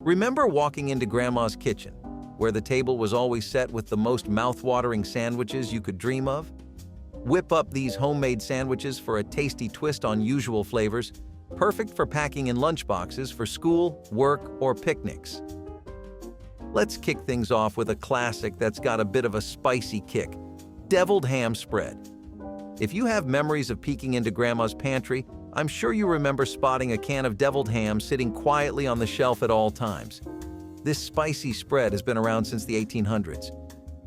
Remember walking into Grandma's kitchen, where the table was always set with the most mouth-watering sandwiches you could dream of? Whip up these homemade sandwiches for a tasty twist on usual flavors, perfect for packing in lunchboxes for school, work, or picnics. Let's kick things off with a classic that's got a bit of a spicy kick: deviled ham spread. If you have memories of peeking into Grandma's pantry, I'm sure you remember spotting a can of deviled ham sitting quietly on the shelf at all times. This spicy spread has been around since the 1800s.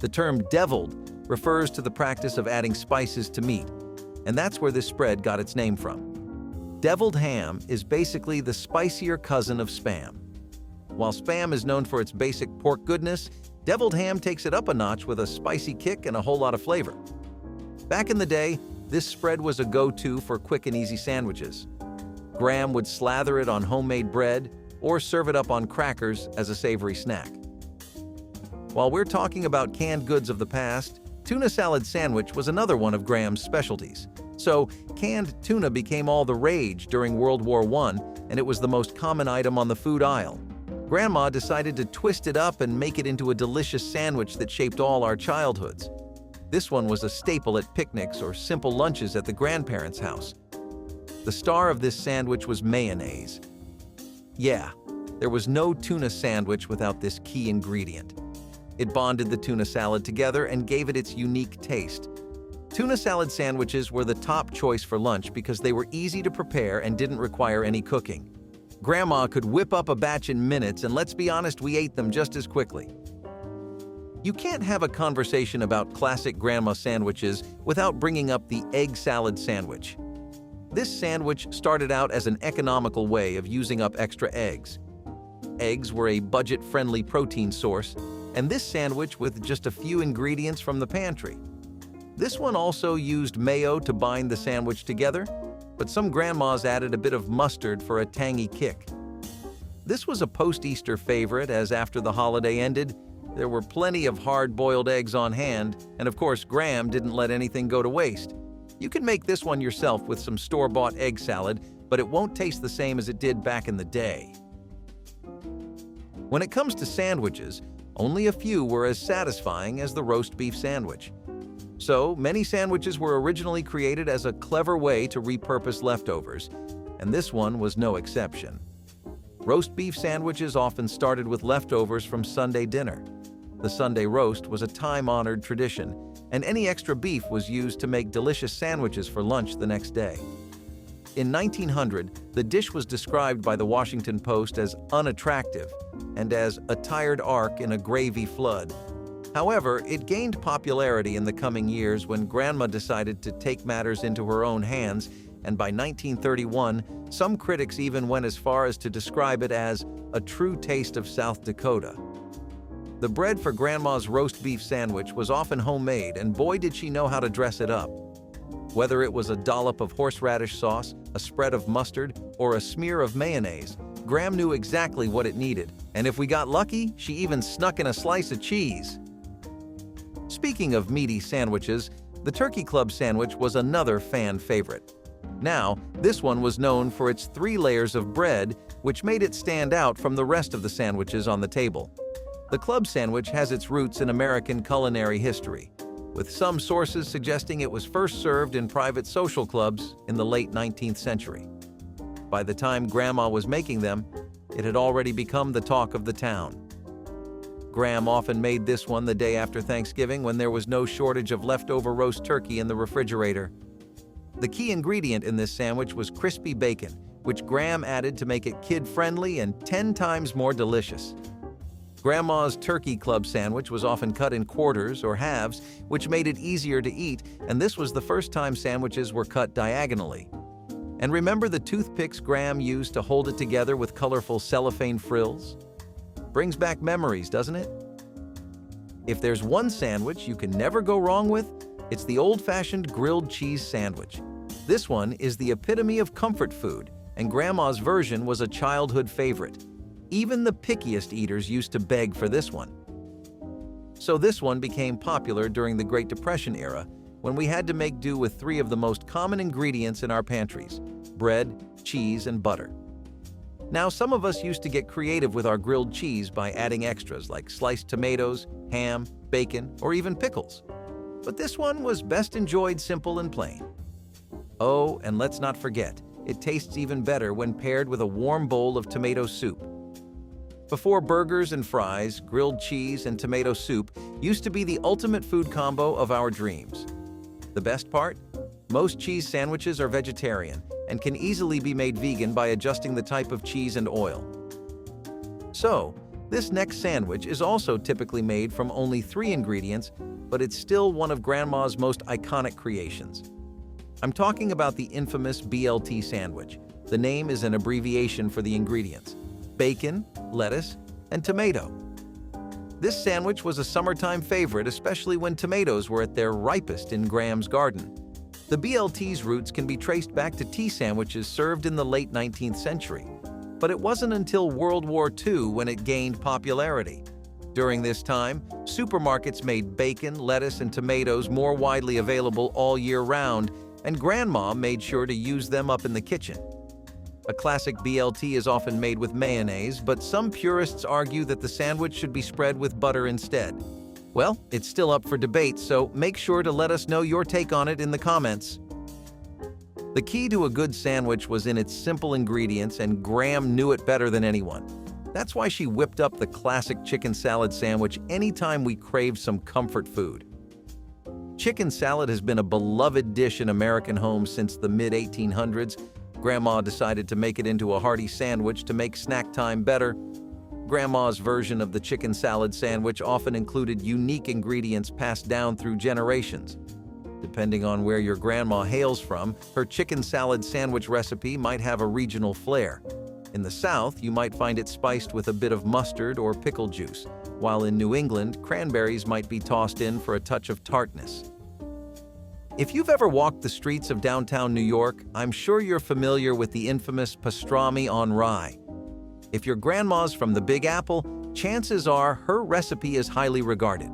The term deviled refers to the practice of adding spices to meat, and that's where this spread got its name from. Deviled ham is basically the spicier cousin of Spam. While Spam is known for its basic pork goodness, deviled ham takes it up a notch with a spicy kick and a whole lot of flavor. Back in the day, this spread was a go-to for quick and easy sandwiches. Graham would slather it on homemade bread or serve it up on crackers as a savory snack. While we're talking about canned goods of the past, tuna salad sandwich was another one of Graham's specialties. So, canned tuna became all the rage during World War I, and it was the most common item on the food aisle. Grandma decided to twist it up and make it into a delicious sandwich that shaped all our childhoods. This one was a staple at picnics or simple lunches at the grandparents' house. The star of this sandwich was mayonnaise. Yeah, there was no tuna sandwich without this key ingredient. It bonded the tuna salad together and gave it its unique taste. Tuna salad sandwiches were the top choice for lunch because they were easy to prepare and didn't require any cooking. Grandma could whip up a batch in minutes, and let's be honest, we ate them just as quickly. You can't have a conversation about classic grandma sandwiches without bringing up the egg salad sandwich. This sandwich started out as an economical way of using up extra eggs. Eggs were a budget-friendly protein source, and this sandwich with just a few ingredients from the pantry. This one also used mayo to bind the sandwich together, but some grandmas added a bit of mustard for a tangy kick. This was a post-Easter favorite, as after the holiday ended, there were plenty of hard-boiled eggs on hand, and of course, Graham didn't let anything go to waste. You can make this one yourself with some store-bought egg salad, but it won't taste the same as it did back in the day. When it comes to sandwiches, only a few were as satisfying as the roast beef sandwich. So, many sandwiches were originally created as a clever way to repurpose leftovers, and this one was no exception. Roast beef sandwiches often started with leftovers from Sunday dinner. The Sunday roast was a time-honored tradition, and any extra beef was used to make delicious sandwiches for lunch the next day. In 1900, the dish was described by the Washington Post as unattractive and as a tired ark in a gravy flood. However, it gained popularity in the coming years when Grandma decided to take matters into her own hands, and by 1931, some critics even went as far as to describe it as a true taste of South Dakota. The bread for Grandma's roast beef sandwich was often homemade, and boy did she know how to dress it up. Whether it was a dollop of horseradish sauce, a spread of mustard, or a smear of mayonnaise, Graham knew exactly what it needed, and if we got lucky, she even snuck in a slice of cheese. Speaking of meaty sandwiches, the Turkey Club sandwich was another fan favorite. Now, this one was known for its 3 layers of bread, which made it stand out from the rest of the sandwiches on the table. The club sandwich has its roots in American culinary history, with some sources suggesting it was first served in private social clubs in the late 19th century. By the time Grandma was making them, it had already become the talk of the town. Graham often made this one the day after Thanksgiving when there was no shortage of leftover roast turkey in the refrigerator. The key ingredient in this sandwich was crispy bacon, which Graham added to make it kid-friendly and 10 times more delicious. Grandma's Turkey Club sandwich was often cut in quarters or halves, which made it easier to eat, and this was the first time sandwiches were cut diagonally. And remember the toothpicks Graham used to hold it together with colorful cellophane frills? Brings back memories, doesn't it? If there's one sandwich you can never go wrong with, it's the old-fashioned grilled cheese sandwich. This one is the epitome of comfort food, and Grandma's version was a childhood favorite. Even the pickiest eaters used to beg for this one. So this one became popular during the Great Depression era, when we had to make do with 3 of the most common ingredients in our pantries: bread, cheese, and butter. Now, some of us used to get creative with our grilled cheese by adding extras like sliced tomatoes, ham, bacon, or even pickles. But this one was best enjoyed simple and plain. Oh, and let's not forget, it tastes even better when paired with a warm bowl of tomato soup. Before burgers and fries, grilled cheese and tomato soup used to be the ultimate food combo of our dreams. The best part? Most cheese sandwiches are vegetarian and can easily be made vegan by adjusting the type of cheese and oil. So, this next sandwich is also typically made from only 3 ingredients, but it's still one of Grandma's most iconic creations. I'm talking about the infamous BLT sandwich. The name is an abbreviation for the ingredients: bacon, lettuce, and tomato. This sandwich was a summertime favorite, especially when tomatoes were at their ripest in Graham's garden. The BLT's roots can be traced back to tea sandwiches served in the late 19th century, but it wasn't until World War II when it gained popularity. During this time, supermarkets made bacon, lettuce, and tomatoes more widely available all year round, and Grandma made sure to use them up in the kitchen. A classic BLT is often made with mayonnaise, but some purists argue that the sandwich should be spread with butter instead. Well, it's still up for debate, so make sure to let us know your take on it in the comments. The key to a good sandwich was in its simple ingredients, and Graham knew it better than anyone. That's why she whipped up the classic chicken salad sandwich anytime we craved some comfort food. Chicken salad has been a beloved dish in American homes since the mid-1800s. Grandma decided to make it into a hearty sandwich to make snack time better. Grandma's version of the chicken salad sandwich often included unique ingredients passed down through generations. Depending on where your grandma hails from, her chicken salad sandwich recipe might have a regional flair. In the South, you might find it spiced with a bit of mustard or pickle juice, while in New England, cranberries might be tossed in for a touch of tartness. If you've ever walked the streets of downtown New York, I'm sure you're familiar with the infamous pastrami on rye. If your grandma's from the Big Apple, chances are her recipe is highly regarded.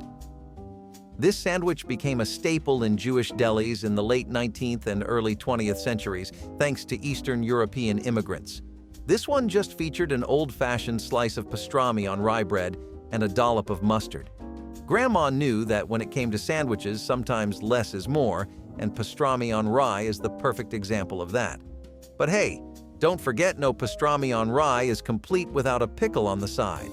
This sandwich became a staple in Jewish delis in the late 19th and early 20th centuries, thanks to Eastern European immigrants. This one just featured an old-fashioned slice of pastrami on rye bread and a dollop of mustard. Grandma knew that when it came to sandwiches, sometimes less is more, and pastrami on rye is the perfect example of that. But hey, don't forget, no pastrami on rye is complete without a pickle on the side.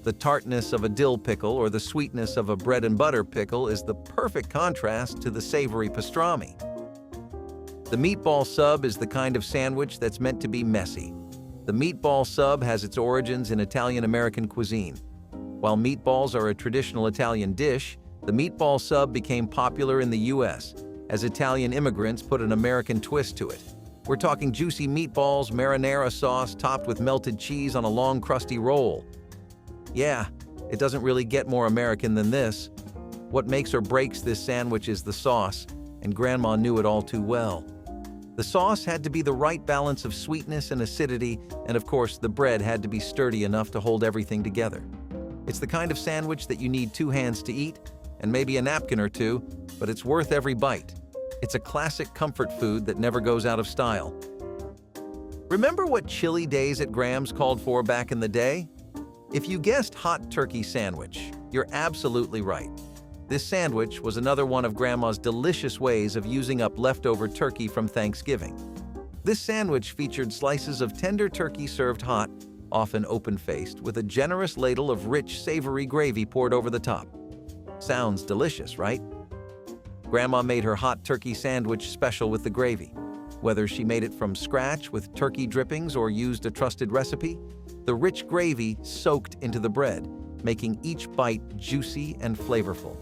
The tartness of a dill pickle or the sweetness of a bread and butter pickle is the perfect contrast to the savory pastrami. The meatball sub is the kind of sandwich that's meant to be messy. The meatball sub has its origins in Italian-American cuisine. While meatballs are a traditional Italian dish, the meatball sub became popular in the U.S. as Italian immigrants put an American twist to it. We're talking juicy meatballs, marinara sauce topped with melted cheese on a long, crusty roll. Yeah, it doesn't really get more American than this. What makes or breaks this sandwich is the sauce, and Grandma knew it all too well. The sauce had to be the right balance of sweetness and acidity, and of course, the bread had to be sturdy enough to hold everything together. It's the kind of sandwich that you need 2 hands to eat, and maybe a napkin or 2, but it's worth every bite. It's a classic comfort food that never goes out of style. Remember what chilly days at Graham's called for back in the day? If you guessed hot turkey sandwich, you're absolutely right. This sandwich was another one of Grandma's delicious ways of using up leftover turkey from Thanksgiving. This sandwich featured slices of tender turkey served hot, often open-faced, with a generous ladle of rich, savory gravy poured over the top. Sounds delicious, right? Grandma made her hot turkey sandwich special with the gravy. Whether she made it from scratch with turkey drippings or used a trusted recipe, the rich gravy soaked into the bread, making each bite juicy and flavorful.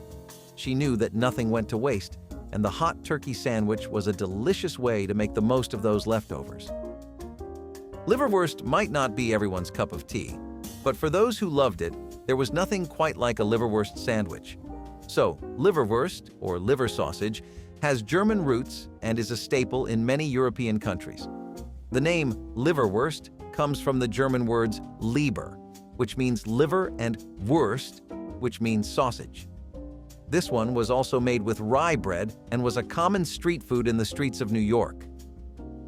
She knew that nothing went to waste, and the hot turkey sandwich was a delicious way to make the most of those leftovers. Liverwurst might not be everyone's cup of tea, but for those who loved it, there was nothing quite like a liverwurst sandwich. So, liverwurst, or liver sausage, has German roots and is a staple in many European countries. The name liverwurst comes from the German words Leber, which means liver, and Wurst, which means sausage. This one was also made with rye bread and was a common street food in the streets of New York.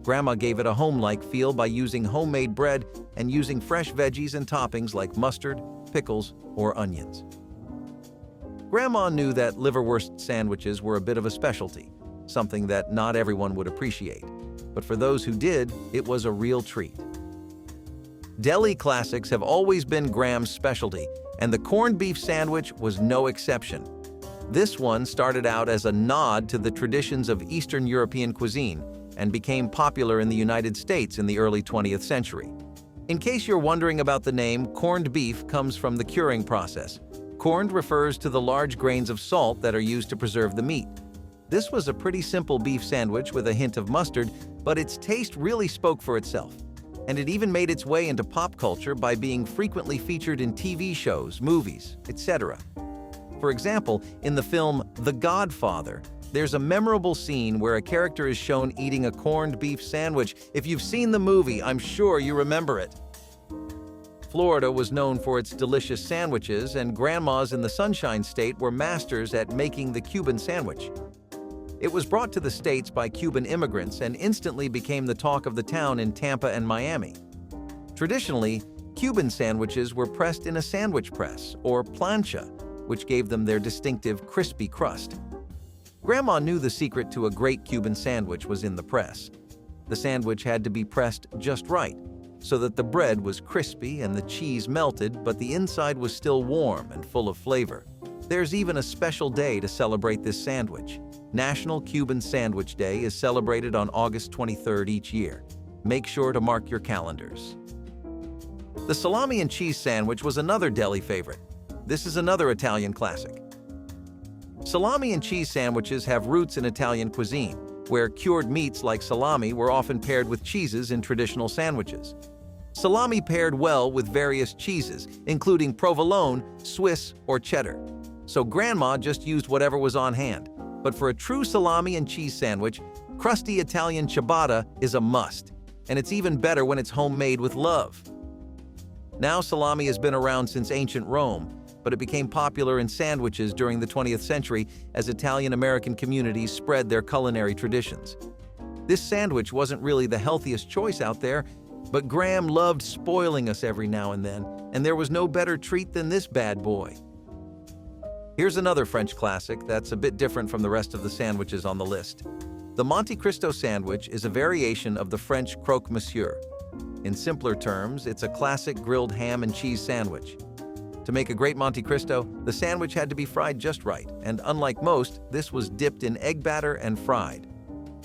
Grandma gave it a home-like feel by using homemade bread and using fresh veggies and toppings like mustard, pickles, or onions. Grandma knew that liverwurst sandwiches were a bit of a specialty, something that not everyone would appreciate. But for those who did, it was a real treat. Deli classics have always been Gram's specialty, and the corned beef sandwich was no exception. This one started out as a nod to the traditions of Eastern European cuisine and became popular in the United States in the early 20th century. In case you're wondering about the name, corned beef comes from the curing process. Corned refers to the large grains of salt that are used to preserve the meat. This was a pretty simple beef sandwich with a hint of mustard, but its taste really spoke for itself. And it even made its way into pop culture by being frequently featured in TV shows, movies, etc. For example, in the film The Godfather, there's a memorable scene where a character is shown eating a corned beef sandwich. If you've seen the movie, I'm sure you remember it. Florida was known for its delicious sandwiches, and grandmas in the Sunshine State were masters at making the Cuban sandwich. It was brought to the States by Cuban immigrants and instantly became the talk of the town in Tampa and Miami. Traditionally, Cuban sandwiches were pressed in a sandwich press, or plancha, which gave them their distinctive crispy crust. Grandma knew the secret to a great Cuban sandwich was in the press. The sandwich had to be pressed just right, so that the bread was crispy and the cheese melted, but the inside was still warm and full of flavor. There's even a special day to celebrate this sandwich. National Cuban Sandwich Day is celebrated on August 23rd each year. Make sure to mark your calendars. The salami and cheese sandwich was another deli favorite. This is another Italian classic. Salami and cheese sandwiches have roots in Italian cuisine, where cured meats like salami were often paired with cheeses in traditional sandwiches. Salami paired well with various cheeses, including provolone, Swiss, or cheddar. So Grandma just used whatever was on hand. But for a true salami and cheese sandwich, crusty Italian ciabatta is a must, and it's even better when it's homemade with love. Now salami has been around since ancient Rome, but it became popular in sandwiches during the 20th century as Italian-American communities spread their culinary traditions. This sandwich wasn't really the healthiest choice out there, but Graham loved spoiling us every now and then, and there was no better treat than this bad boy. Here's another French classic that's a bit different from the rest of the sandwiches on the list. The Monte Cristo sandwich is a variation of the French croque monsieur. In simpler terms, it's a classic grilled ham and cheese sandwich. To make a great Monte Cristo, the sandwich had to be fried just right, and unlike most, this was dipped in egg batter and fried.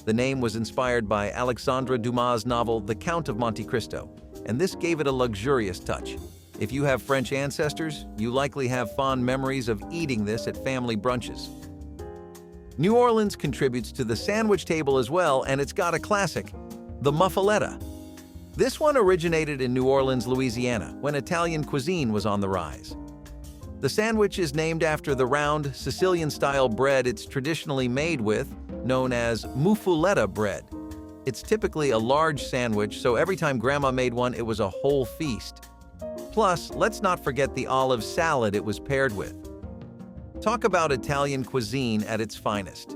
The name was inspired by Alexandre Dumas' novel The Count of Monte Cristo, and this gave it a luxurious touch. If you have French ancestors, you likely have fond memories of eating this at family brunches. New Orleans contributes to the sandwich table as well, and it's got a classic, the Muffaletta. This one originated in New Orleans, Louisiana, when Italian cuisine was on the rise. The sandwich is named after the round, Sicilian-style bread it's traditionally made with, known as Muffaletta bread. It's typically a large sandwich, so every time Grandma made one, it was a whole feast. Plus, let's not forget the olive salad it was paired with. Talk about Italian cuisine at its finest.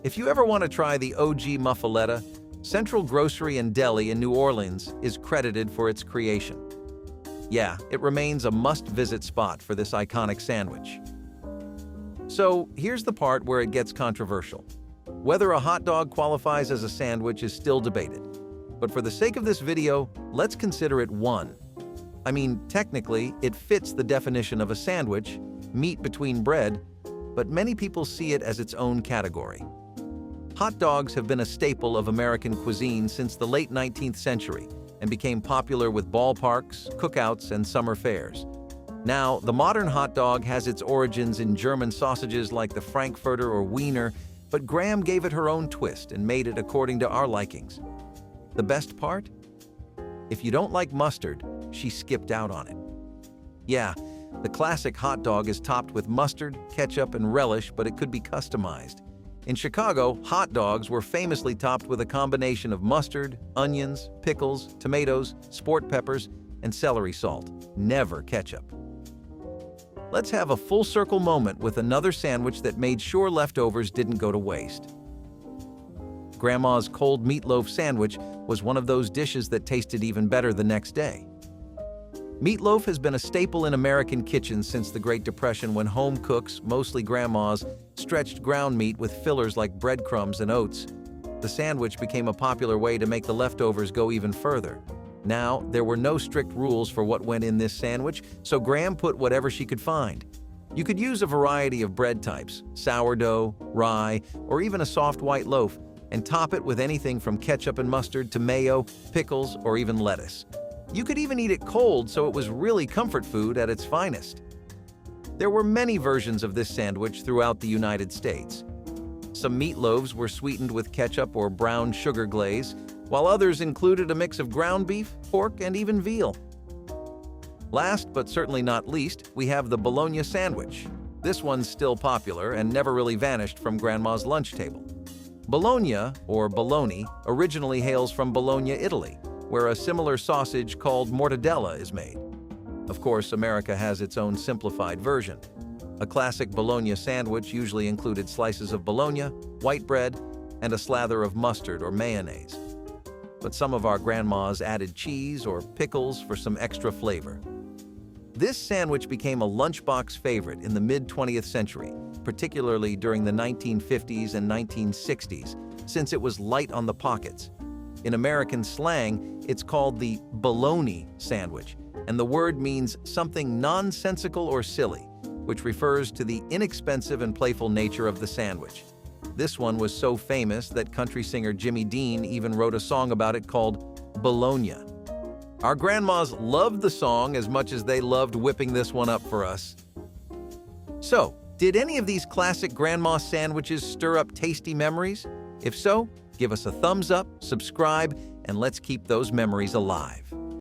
If you ever want to try the OG Muffaletta, Central Grocery and Deli in New Orleans is credited for its creation. Yeah, it remains a must-visit spot for this iconic sandwich. So, here's the part where it gets controversial. Whether a hot dog qualifies as a sandwich is still debated. But for the sake of this video, let's consider it one. I mean, technically, it fits the definition of a sandwich, meat between bread, but many people see it as its own category. Hot dogs have been a staple of American cuisine since the late 19th century and became popular with ballparks, cookouts, and summer fairs. Now, the modern hot dog has its origins in German sausages like the Frankfurter or Wiener, but Graham gave it her own twist and made it according to our likings. The best part? If you don't like mustard, she skipped out on it. Yeah, the classic hot dog is topped with mustard, ketchup, and relish, but it could be customized. In Chicago, hot dogs were famously topped with a combination of mustard, onions, pickles, tomatoes, sport peppers, and celery salt, never ketchup. Let's have a full circle moment with another sandwich that made sure leftovers didn't go to waste. Grandma's cold meatloaf sandwich was one of those dishes that tasted even better the next day. Meatloaf has been a staple in American kitchens since the Great Depression, when home cooks, mostly grandmas, stretched ground meat with fillers like breadcrumbs and oats. The sandwich became a popular way to make the leftovers go even further. Now, there were no strict rules for what went in this sandwich, so Gram put whatever she could find. You could use a variety of bread types, sourdough, rye, or even a soft white loaf, and top it with anything from ketchup and mustard to mayo, pickles, or even lettuce. You could even eat it cold, so it was really comfort food at its finest. There were many versions of this sandwich throughout the United States. Some meatloaves were sweetened with ketchup or brown sugar glaze, while others included a mix of ground beef, pork, and even veal. Last but certainly not least, we have the Bologna Sandwich. This one's still popular and never really vanished from Grandma's lunch table. Bologna, or bologna, originally hails from Bologna, Italy, where a similar sausage called mortadella is made. Of course, America has its own simplified version. A classic Bologna sandwich usually included slices of bologna, white bread, and a slather of mustard or mayonnaise. But some of our grandmas added cheese or pickles for some extra flavor. This sandwich became a lunchbox favorite in the mid-20th century, particularly during the 1950s and 1960s, since it was light on the pockets. In American slang, it's called the bologna sandwich, and the word means something nonsensical or silly, which refers to the inexpensive and playful nature of the sandwich. This one was so famous that country singer Jimmy Dean even wrote a song about it called Bologna. Our grandmas loved the song as much as they loved whipping this one up for us. So, did any of these classic grandma sandwiches stir up tasty memories? If so, give us a thumbs up, subscribe, and let's keep those memories alive.